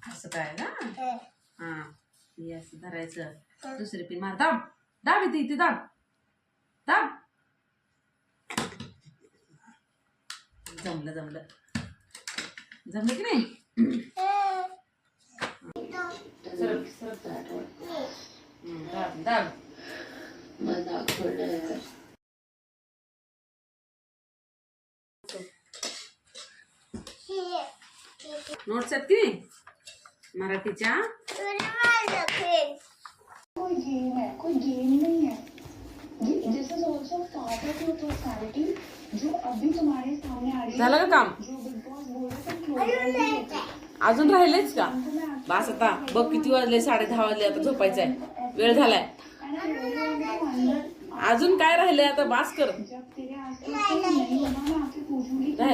असं काय ना. हा हे असं धरायचं. दुसरी पिन मार. दाब दाब इथे इथे दाब दाब. जमलं जमलं जमलं की नाही. दाब दाब. नोट्स आहेत की नाही मराठीच्या. कोई गेम है, कोई गेम नहीं है. This is also part of your personality जो अभी तुम्हारे सामने आ रही है. झालं का काम. जो बिग बॉस बोल रहे थे अजून राहिलेच का. बस आता बघ किती वाजले. 10:30 वाजले. आता झोपायचंय. वेळ झालाय. अजून काय राहिलंय आता. बास कर. जब तेरे आसपास कोई नहीं होगा ना